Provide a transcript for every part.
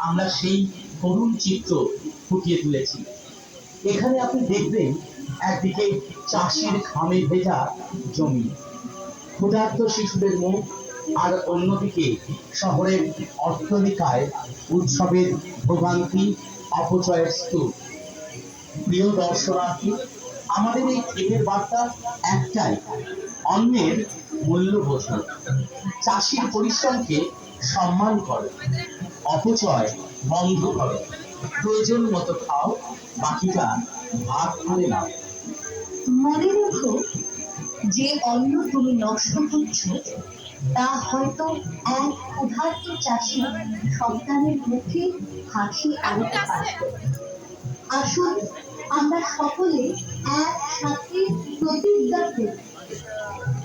আমরা সেই করুণ চিত্র ফুটিয়ে তুলেছি। এখানে আপনি দেখবেন একদিকে চাষির ঘামে ভেজা জমি, ক্ষুধার্ত শিশুদের মুখ, আর অন্যদিকে শহরের অট্টালিকায় উৎসবের ভোগান্তি, অপচয়ের স্তূপ। প্রিয় দর্শনার্থী, আমাদের এই ক্ষেতের বার্তা একটাই, অন্যের মূল্য বোঝো, চাষির পরিশ্রমকে সম্মান করো, অপচয় বন্ধ করো, প্রয়োজন মতো খাও, বাকিটা ভাগ করে নাও। মনে রেখো, যে অন্ন তুমি নষ্ট করছো তা হয়তো এক ক্ষুধার্ত চাষির সন্তানের মুখে হাসি আনতে পারত। আসুন আমরা সকলে একসাথে প্রতিজ্ঞা করি,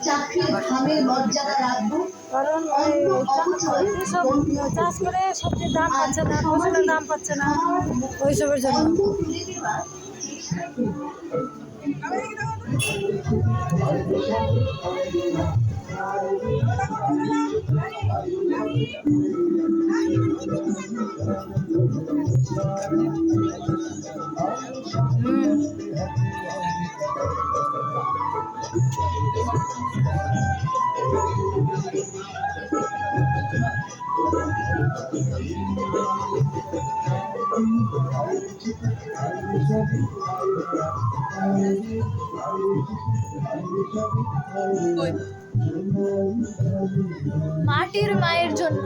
চাষির ঘামের মর্যাদা রাখবো, কারণ চাষ করে সবজির দাম পাচ্ছে না, ফসলের দাম পাচ্ছে না, ওইসবের জন্য। মাটির মায়ের জন্য